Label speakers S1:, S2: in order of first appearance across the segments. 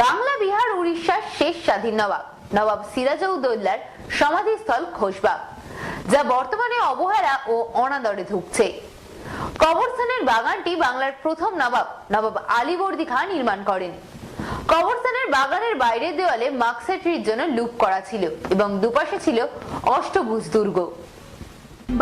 S1: বাংলা, বিহার, উড়িষ্যার শেষ স্বাধীন নবাব নবাব সিরাজউদ্দৌলার সমাধিস্থল খোশবাগ, যা বর্তমানে অবহেলা ও অনাদরে ধুঁকছে। কবরস্থানের বাগানটি বাংলার প্রথম নবাব নবাব আলীবর্দী খাঁ নির্মাণ করেন। কবরস্থানের বাগানের বাইরের দেওয়ালে মার্কসেট্রির জন্য লুপ করা ছিল এবং দুপাশে ছিল অষ্টভুজ দুর্গ।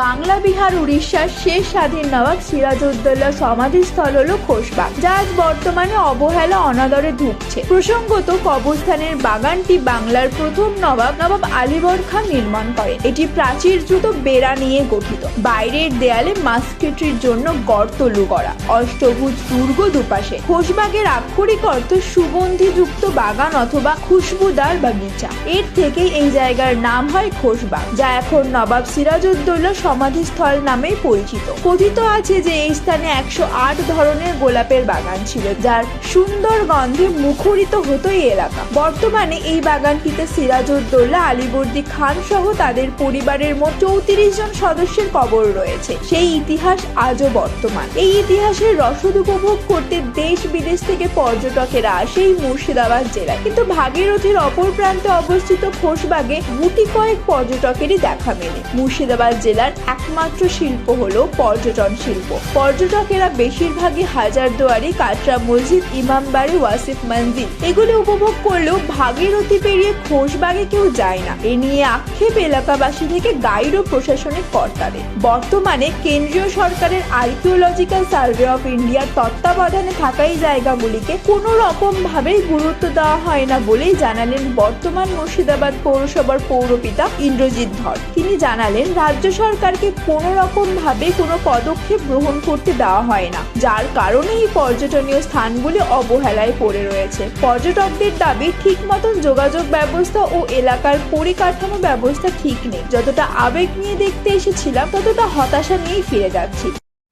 S2: বাংলা, বিহার, উড়িষ্যার শেষ স্বাধীন নবাব সিরাজউদ্দৌলার সমাধিস্থল হলো খোশবাগ, যা আজ বর্তমানে অবহেলা অনাদরে ধুঁকছে। প্রসঙ্গত, কবরস্থানের বাগানটি বাংলার প্রথম নবাব নবাব আলীবর্দী খাঁ নির্মাণ করেন। এটি প্রাচীরযুক্ত বেড়া নিয়ে গঠিত। বাইরের দেয়ালে মাস্কেটরির জন্য গর্তলু করা, অষ্টভুজ দুর্গ দুপাশে। খোশবাগের আক্ষরিক অর্থ সুগন্ধিযুক্ত বাগান অথবা খুশবুদার বাগিচা। এর থেকেই এই জায়গার নাম হয় খোশবাগ, যা এখন নবাব সিরাজউদ্দৌলা সমাধিস্থল নামে পরিচিত। কথিত আছে যে এই স্থানে 108 ধরনের গোলাপের বাগান ছিল, যার সুন্দর গন্ধে মুখরিত হতো এই এলাকা। বর্তমানে এই বাগানটিতে সিরাজউদ্দৌলা, আলীবর্দী খান সহ তাদের পরিবারের মোট 34 জন সদস্যের কবর রয়েছে। সেই ইতিহাস আজও বর্তমান। এই ইতিহাসের রসদ উপভোগ করতে দেশ বিদেশ থেকে পর্যটকেরা আসে এই মুর্শিদাবাদ জেলায়। কিন্তু ভাগীরথীর অপর প্রান্তে অবস্থিত খোশবাগে গুটি কয়েক পর্যটকেরই দেখা মেলে। মুর্শিদাবাদ জেলার একমাত্র শিল্প হলো পর্যটন শিল্প। পর্যটকেরা বেশিরভাগই হাজারদুয়ারি, কাটরা মসজিদ, ইমামবাড়ি, ওয়াসিফ মন্দির এগুলি উপভোগ করলেও ভাগীরথী পেরিয়ে খোশবাগে কেউ যায় না। এ নিয়ে আক্ষেপ এলাকাবাসী থেকে গাইড ও প্রশাসনিক কর্তাদের। বর্তমানে কেন্দ্রীয় সরকারের আর্কিওলজিক্যাল সার্ভে অফ ইন্ডিয়ার তত্ত্বাবধানে থাকা এই জায়গাগুলিকে কোনো রকম ভাবেই গুরুত্ব দেওয়া হয় না বলেই জানালেন বর্তমান মুর্শিদাবাদ পৌরসভার পৌরপিতা ইন্দ্রজিৎ ধর। তিনি জানালেন, রাজ্য সরকারকে কোনো রকম ভাবে কোনো পদক্ষেপ গ্রহণ করতে দেওয়া হয় না, যার কারণে এই পর্যটনীয় স্থানগুলি অবহেলায় পড়ে রয়েছে। পর্যটকদের দাবি, ঠিক মতন যোগাযোগ ব্যবস্থা ও এলাকার পরিকাঠামো ব্যবস্থা ঠিক নেই। যতটা আবেগ নিয়ে দেখতে এসেছিলাম, ততটা হতাশা নিয়েই ফিরে যাচ্ছি।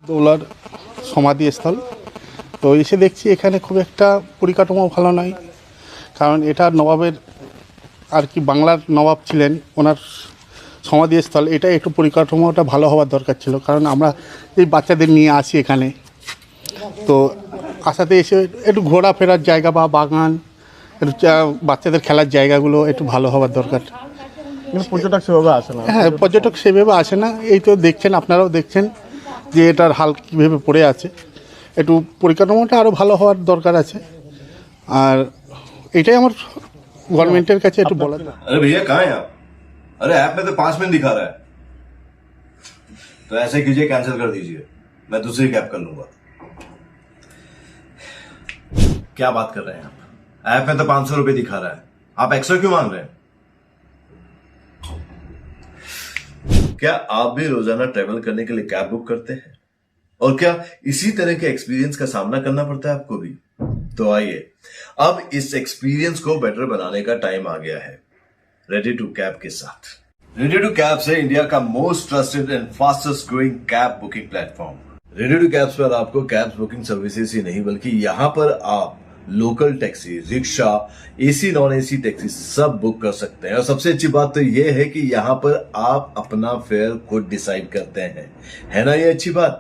S3: দৌলার সমাধিস্থল তো এসে দেখছি এখানে খুব একটা পরিকাঠামো ভালো নয়, কারণ এটা নবাবের আর কি বাংলার নবাব ছিলেন, ওনার সমাধিস্থল। এটা একটু পরিকাঠামোটা ভালো হওয়ার দরকার ছিল, কারণ আমরা এই বাচ্চাদের নিয়ে আসি এখানে, তো আসাতে এসে একটু ঘোরাফেরার জায়গা বা বাগান, একটু বাচ্চাদের খেলার জায়গাগুলো একটু ভালো হওয়ার দরকার।
S4: পর্যটক সেভাবে আসে না।
S3: হ্যাঁ, পর্যটক সেভাবে আসে না। এই তো দেখছেন, আপনারাও দেখছেন যে এটার হাল কীভাবে পড়ে আছে। একটু পরিকাঠামোটা আরও ভালো হওয়ার দরকার আছে। আর এটাই আমার গভর্নমেন্টের কাছে একটু বলার।
S5: अरे भैया कहाँ हैं आप? अरे ऐप में तो 5 मिनट दिखा रहा है। तो ऐसे कीजिए, कैंसिल कर दीजिए, मैं दूसरी कैब कर लूंगा। क्या बात कर रहे हैं आप? ऐप में तो 500 रुपए दिखा रहा है, आप एक्स्ट्रा क्यों मांग रहे हैं? क्या आप भी रोजाना ट्रेवल करने के लिए कैब बुक करते हैं? और क्या इसी तरह के एक्सपीरियंस का सामना करना पड़ता है आपको भी? तो आइए, अब इस एक्सपीरियंस को बेटर बनाने का टाइम आ गया है रेडी टू कैब के साथ। रेडी टू कैब से इंडिया का most trusted and fastest growing cab booking platform. Ready to cabs पर आपको कैब्स बुकिंग सर्विसेज ही नहीं, बल्कि यहाँ पर आप local taxi, rickshaw, AC non AC taxi सब बुक कर सकते हैं। और सबसे अच्छी बात तो ये है कि यहाँ पर आप अपना फेयर खुद डिसाइड करते हैं, है ना ये अच्छी बात?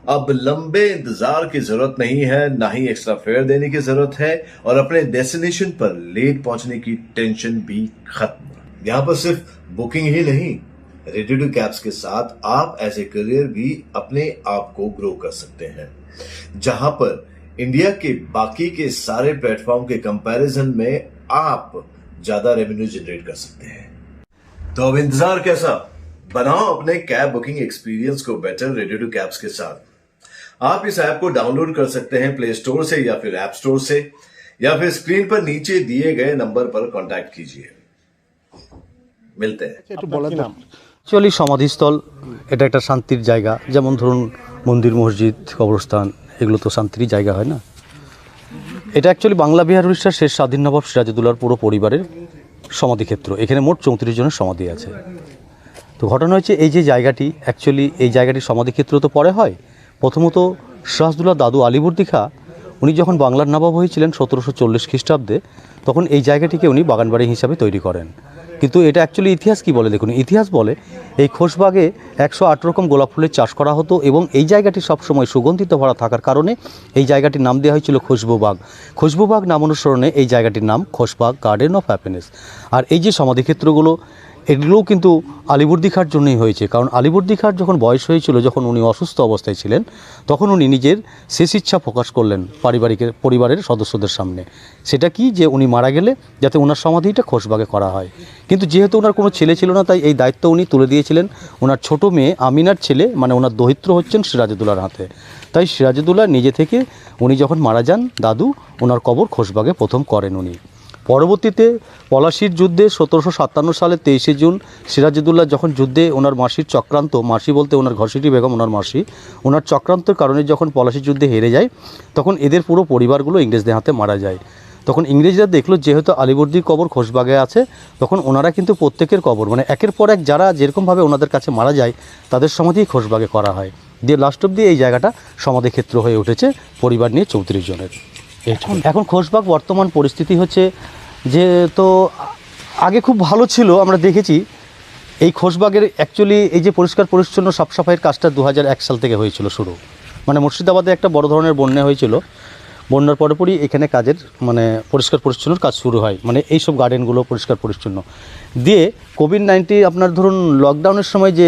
S5: अब लंबे इंतजार की जरूरत नहीं है, ना ही एक्स्ट्रा फेयर देने की जरूरत है, और अपने डेस्टिनेशन पर लेट पहुंचने की टेंशन भी खत्म। यहाँ पर सिर्फ बुकिंग ही नहीं, रेडी टू कैब्स के साथ आप एज ए करियर भी अपने आप को ग्रो कर सकते हैं, जहां पर इंडिया के बाकी के सारे प्लेटफॉर्म के कंपैरिजन में आप ज्यादा रेवेन्यू जनरेट कर सकते हैं। तो अब इंतजार कैसा? बनाओ अपने कैब बुकिंग एक्सपीरियंस को बेटर रेडी टू कैब्स के साथ। आप इस ऐप को डाउनलोड कर सकते हैं प्ले स्टोर से या फिर ऐप स्टोर से, या फिर स्क्रीन पर नीचे दिए गए नंबर पर कांटेक्ट कीजिए। मिलते हैं।
S3: একটু বলার দরকার।
S6: অ্যাকচুয়ালি সমাধিস্থল এটা একটা শান্তির জায়গা। যেমন ধরুন মন্দির, মসজিদ, কবরস্থান এগুলো তো শান্তিরই জায়গা হয় না। এটা অ্যাকচুয়ালি বাংলা, বিহার, উড়িষ্যার শেষ স্বাধীন নবাব সিরাজউদ্দৌলার পুরো পরিবারের সমাধিক্ষেত্র। এখানে মোট 34 জনের সমাধি আছে। তো ঘটনা হচ্ছে, এই যে জায়গাটি অ্যাকচুয়ালি এই জায়গাটির সমাধিক্ষেত্র তো পরে হয়। প্রথমত সিরাজউদ্দৌলার দাদু আলীবর্দী খাঁ উনি যখন বাংলার নবাব হয়েছিলেন 1740 খ্রিস্টাব্দে, তখন এই জায়গাটিকে উনি বাগানবাড়ি হিসাবে তৈরি করেন। কিন্তু এটা অ্যাকচুয়ালি ইতিহাস কি বলে দেখুন, ইতিহাস বলে এই খোশবাগে 108 রকম গোলাপ ফুলের চাষ করা হতো এবং এই জায়গাটি সবসময় সুগন্ধিত ভরা থাকার কারণে এই জায়গাটির নাম দেওয়া হয়েছিল খুশবুবাগ। খুশবুবাগ নাম অনুসরণে এই জায়গাটির নাম খোশবাগ গার্ডেন অফ হ্যাপিনেস। আর এই যে সমাধিক্ষেত্রগুলো এগুলোও কিন্তু আলিবর্দী খাঁর জন্যই হয়েছে, কারণ আলিবর্দী খাঁর যখন বয়স হয়েছিল, যখন উনি অসুস্থ অবস্থায় ছিলেন, তখন উনি নিজের শেষ ইচ্ছা প্রকাশ করলেন পরিবারের সদস্যদের সামনে। সেটা কি, যে উনি মারা গেলে যাতে ওনার সমাধিটা খোশবাগে করা হয়। কিন্তু যেহেতু ওনার কোনো ছেলে ছিল না, তাই এই দায়িত্ব উনি তুলে দিয়েছিলেন ওনার ছোট মেয়ে আমিনার ছেলে, মানে ওনার দহিত্র হচ্ছেন সিরাজউদ্দৌলার হাতে। তাই সিরাজউদ্দৌলা নিজে থেকে উনি যখন মারা যান, দাদু ওনার কবর খোশবাগে প্রথম করেন উনি। পরবর্তীতে পলাশির যুদ্ধে 1757 সালের 23শে জুন সিরাজউদ্দৌলা যখন যুদ্ধে ওনার মাসির চক্রান্ত, মাসি বলতে ওনার ঘসিটি বেগম ওনার মাসি, ওনার চক্রান্তের কারণে যখন পলাশির যুদ্ধে হেরে যায়, তখন এদের পুরো পরিবারগুলো ইংরেজদের হাতে মারা যায়। তখন ইংরেজরা দেখলো যেহেতু আলিবর্দীর কবর খোশবাগে আছে, তখন ওনারা কিন্তু প্রত্যেকের কবর মানে একের পর এক যারা যেরকমভাবে ওনাদের কাছে মারা যায় তাদের সমাধি খোশবাগে করা হয়। দিয়ে লাস্ট অব্দি এই জায়গাটা সমাধিক্ষেত্র হয়ে উঠেছে পরিবার নিয়ে 34 জনের। এখন খোশবাগ বর্তমান পরিস্থিতি হচ্ছে যে, তো আগে খুব ভালো ছিল, আমরা দেখেছি এই খোশবাগের অ্যাকচুয়ালি এই যে পরিষ্কার পরিচ্ছন্ন সাফসাফাইয়ের কাজটা 2001 সাল থেকে হয়েছিল শুরু। মানে মুর্শিদাবাদে একটা বড় ধরনের বন্যা হয়েছিল, বন্যার পরপরই এখানে কাজের মানে পরিষ্কার পরিচ্ছন্নর কাজ শুরু হয়, মানে এইসব গার্ডেনগুলো পরিষ্কার পরিচ্ছন্ন। দিয়ে কোভিড-19 আপনার ধরুন লকডাউনের সময় যে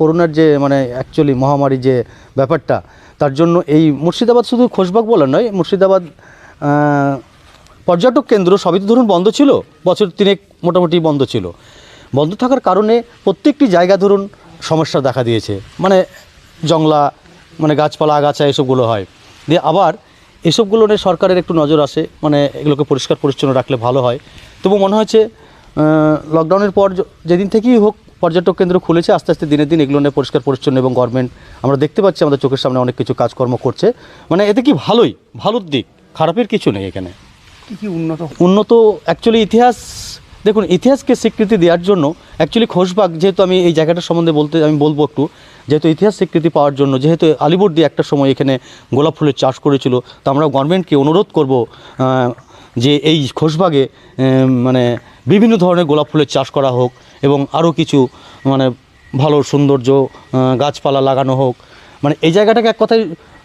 S6: করোনার যে মানে অ্যাকচুয়ালি মহামারী যে ব্যাপারটা, তার জন্য এই মুর্শিদাবাদ শুধু খোশবাগ বলা নয়, মুর্শিদাবাদ পর্যটক কেন্দ্র সবই তো ধরুন বন্ধ ছিল, বছর 3 মোটামুটি বন্ধ ছিল। বন্ধ থাকার কারণে প্রত্যেকটি জায়গা ধরুন সমস্যা দেখা দিয়েছে, মানে জংলা মানে গাছপালা আগাছা এসবগুলো হয়। দিয়ে আবার এসবগুলো নিয়ে সরকারের একটু নজর আসে, মানে এগুলোকে পরিষ্কার পরিচ্ছন্ন রাখলে ভালো হয়। তবু মনে হচ্ছে লকডাউনের পর যেদিন থেকেই হোক পর্যটক কেন্দ্র খুলেছে, আস্তে আস্তে দিনের দিন এগুলো নিয়ে পরিষ্কার পরিচ্ছন্ন এবং গভর্নমেন্ট আমরা দেখতে পাচ্ছি আমাদের চোখের সামনে অনেক কিছু কাজকর্ম করছে। মানে এতে কি ভালোর দিক, খারাপের কিছু নেই এখানে।
S3: কি
S6: উন্নত অ্যাকচুয়ালি ইতিহাস দেখুন, ইতিহাসকে স্বীকৃতি দেওয়ার জন্য অ্যাকচুয়ালি খোশবাগ, যেহেতু আমি এই জায়গাটার সম্বন্ধে আমি বলবো একটু, যেহেতু ইতিহাস স্বীকৃতি পাওয়ার জন্য, যেহেতু আলিবর্দী একটা সময় এখানে গোলাপ ফুলের চাষ করেছিল, তো আমরা গভর্নমেন্টকে অনুরোধ করব যে এই খোশবাগে মানে বিভিন্ন ধরনের গোলাপ ফুলের চাষ করা হোক এবং আরও কিছু মানে ভালো সৌন্দর্য গাছপালা লাগানো হোক, মানে এই জায়গাটাকে এক কথায়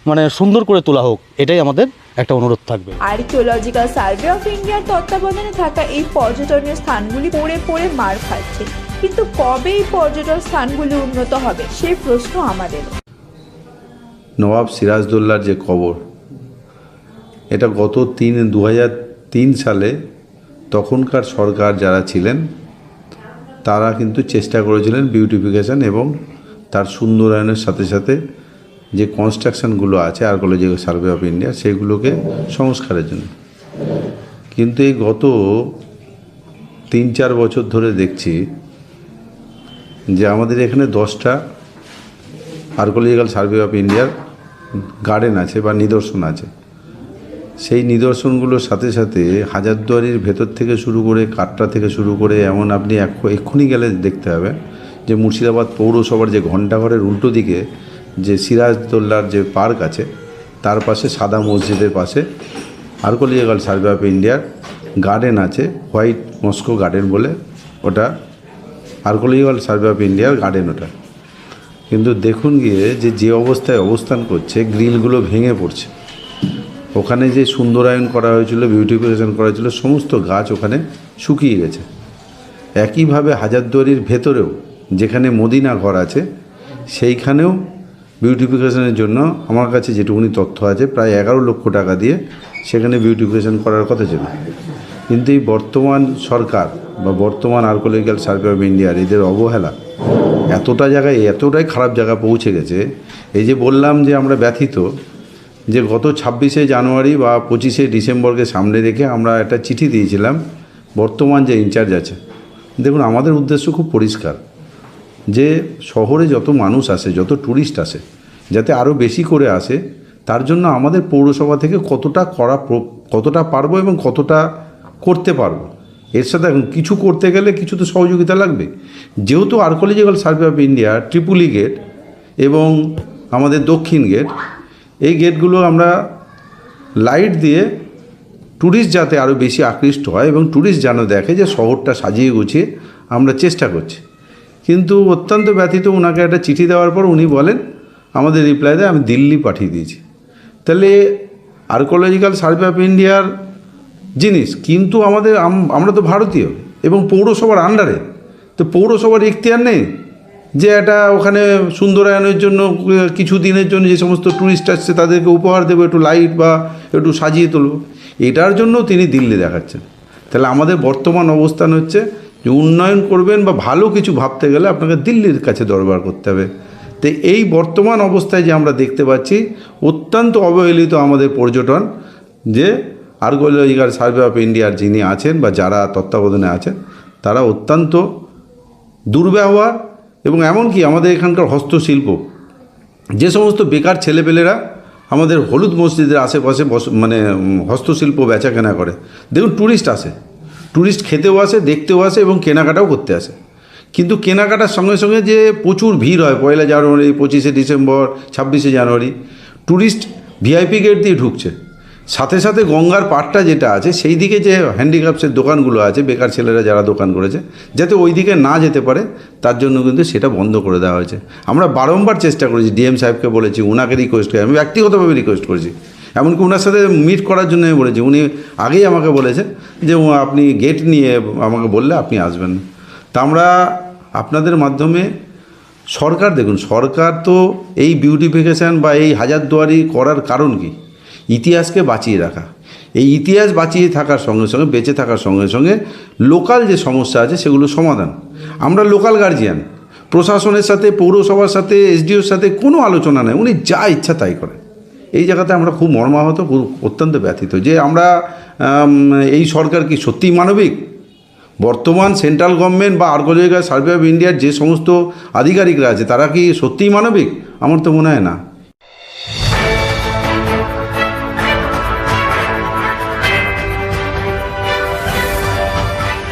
S6: মানে সুন্দর করে তোলা হোক, এটাই আমাদের একটা অনুরোধ থাকবে।
S2: আর্কিওলজিক্যাল সার্ভে অফ ইন্ডিয়ার তত্ত্বাবধানে থাকা এই পর্যটনীয় স্থানগুলি পড়ে মার খাচ্ছে, কিন্তু কবে এই পর্যটন স্থানগুলি উন্নত হবে সেই প্রশ্ন আমাদের।
S7: নবাব সিরাজউদ্দৌলার যে কবর, এটা গত 2003 সালে তখনকার সরকার যারা ছিলেন তারা কিন্তু চেষ্টা করেছিলেন বিউটিফিকেশন এবং তার সুন্দরায়নের সাথে সাথে যে কনস্ট্রাকশনগুলো আছে আর্কিওলজিক্যাল সার্ভে অফ ইন্ডিয়া সেগুলোকে সংস্কারের জন্য। কিন্তু এই গত 3-4 বছর ধরে দেখছি যে আমাদের এখানে 10টা আর্কিওলজিক্যাল সার্ভে অফ ইন্ডিয়ার গার্ডেন আছে বা নিদর্শন আছে। সেই নিদর্শনগুলোর সাথে সাথে হাজারদুয়ারির ভেতর থেকে শুরু করে কাটরা থেকে শুরু করে এমন আপনি এক্ষুনি গেলে দেখতে হবে যে মুর্শিদাবাদ পৌরসভার যে ঘণ্টাঘরের উল্টো দিকে যে সিরাজউদ্দৌলার যে পার্ক আছে তার পাশে সাদা মসজিদের পাশে আর্কিওলজিক্যাল সার্ভে অফ ইন্ডিয়ার গার্ডেন আছে, হোয়াইট মস্কো গার্ডেন বলে, ওটা আর্কিওলজিক্যাল সার্ভে অফ ইন্ডিয়ার গার্ডেন ওটা। কিন্তু দেখুন গিয়ে যে অবস্থায় অবস্থান করছে, গ্রিলগুলো ভেঙে পড়ছে। ওখানে যে সুন্দরায়ন করা হয়েছিল, বিউটিফিকেশন করা হয়েছিল, সমস্ত গাছ ওখানে শুকিয়ে গেছে। একইভাবে হাজারদুয়ারির ভেতরেও যেখানে মদিনা ঘর আছে সেইখানেও বিউটিফিকেশনের জন্য আমার কাছে যেটুকুনি তথ্য আছে প্রায় 11 লক্ষ টাকা দিয়ে সেখানে বিউটিফিকেশন করার কথা ছিল। কিন্তু এই বর্তমান সরকার বা বর্তমান আর্কিওলজিক্যাল সার্ভে অফ ইন্ডিয়ার এদের অবহেলা এতটাই খারাপ জায়গা পৌঁছে গেছে। এই যে বললাম যে আমরা ব্যথিত যে গত 26শে জানুয়ারি বা 25শে ডিসেম্বরকে সামনে রেখে আমরা একটা চিঠি দিয়েছিলাম বর্তমান যে ইনচার্জ আছে। দেখুন, আমাদের উদ্দেশ্য খুব পরিষ্কার যে শহরে যত মানুষ আসে, যত ট্যুরিস্ট আসে, যাতে আরও বেশি করে আসে, তার জন্য আমাদের পৌরসভা থেকে কতটা পারবো এবং কতটা করতে পারবো। এর সাথে এখন কিছু করতে গেলে কিছু তো সহযোগিতা লাগবে। যেহেতু archaeological survey of India Tripoli gate এবং আমাদের দক্ষিণ গেট, এই গেটগুলো আমরা লাইট দিয়ে ট্যুরিস্ট যাতে আরও বেশি আকৃষ্ট হয় এবং ট্যুরিস্ট যেন দেখে যে শহরটা সাজিয়ে গুছিয়ে আমরা চেষ্টা করছি। কিন্তু অত্যন্ত ব্যথিত, ওনাকে একটা চিঠি দেওয়ার পর উনি বলেন, আমাদের রিপ্লাই দেয়, আমি দিল্লি পাঠিয়ে দিয়েছি। তাহলে আর্কোলজিক্যাল সার্ভে অফ ইন্ডিয়ার জিনিস, কিন্তু আমরা তো ভারতীয় এবং পৌরসভার আন্ডারে, তো পৌরসভার ইখতিয়ার নেই যে এটা ওখানে সুন্দরায়নের জন্য কিছু দিনের জন্য যে সমস্ত ট্যুরিস্ট আসছে তাদেরকে উপহার দেবো, একটু লাইট বা একটু সাজিয়ে তুলব, এটার জন্য তিনি দিল্লি দেখাচ্ছেন। তাহলে আমাদের বর্তমান অবস্থান হচ্ছে যে উন্নয়ন করবেন বা ভালো কিছু ভাবতে গেলে আপনাকে দিল্লির কাছে দরবার করতে হবে। তো এই বর্তমান অবস্থায় যে আমরা দেখতে পাচ্ছি অত্যন্ত অবহেলিত আমাদের পর্যটন, যে আর্কোলজিক্যাল সার্ভে অফ ইন্ডিয়ার যিনি আছেন বা যারা তত্ত্বাবধানে আছেন তারা অত্যন্ত দুর্ব্যবহার, এবং এমনকি আমাদের এখানকার হস্তশিল্প, যে সমস্ত বেকার ছেলেপেলেরা আমাদের হলুদ মসজিদের আশেপাশে হস্তশিল্প বেচা কেনা করে, দেখুন ট্যুরিস্ট আসে, ট্যুরিস্ট খেতেও আসে, দেখতেও আসে এবং কেনাকাটাও করতে আসে, কিন্তু কেনাকাটার সঙ্গে সঙ্গে যে প্রচুর ভিড় হয় 1 জানুয়ারি, 25শে ডিসেম্বর, 26শে জানুয়ারি, ট্যুরিস্ট ভিআইপি গেট দিয়ে ঢুকছে, সাথে সাথে গঙ্গার পাড়টা যেটা আছে সেই দিকে যে হ্যান্ডিক্রাফটসের দোকানগুলো আছে, বেকার ছেলেরা যারা দোকান করেছে, যাতে ওই দিকে না যেতে পারে তার জন্য কিন্তু সেটা বন্ধ করে দেওয়া হয়েছে। আমরা বারংবার চেষ্টা করেছি, ডিএম সাহেবকে বলেছি, ওনাকে রিকোয়েস্ট করি, আমি ব্যক্তিগতভাবে রিকোয়েস্ট করেছি, এমনকি ওনার সাথে মিট করার জন্য আমি বলেছি। উনি আগেই আমাকে বলেছে যে আপনি গেট নিয়ে আমাকে বললে আপনি আসবেন। তা আমরা আপনাদের মাধ্যমে সরকার, দেখুন সরকার তো এই বিউটিফিকেশান বা এই হাজারদুয়ারি করার কারণ কি? ইতিহাসকে বাঁচিয়ে রাখা। এই ইতিহাস বাঁচিয়ে থাকার সঙ্গে সঙ্গে, বেঁচে থাকার সঙ্গে সঙ্গে লোকাল যে সমস্যা আছে সেগুলো সমাধান। আমরা লোকাল গার্জিয়ান, প্রশাসনের সাথে, পৌরসভার সাথে, এসডিওর সাথে কোনো আলোচনা নেই, উনি যা ইচ্ছা তাই করেন। এই জায়গাতে আমরা খুব মর্মাহত, অত্যন্ত ব্যথিত যে আমরা এই সরকার কি সত্যিই মানবিক? বর্তমান সেন্ট্রাল গভর্নমেন্ট বা আর্কোলজিক্যাল সার্ভে অফ ইন্ডিয়ার যে সমস্ত আধিকারিকরা আছে তারা কি সত্যিই মানবিক? আমার তো মনে হয় না।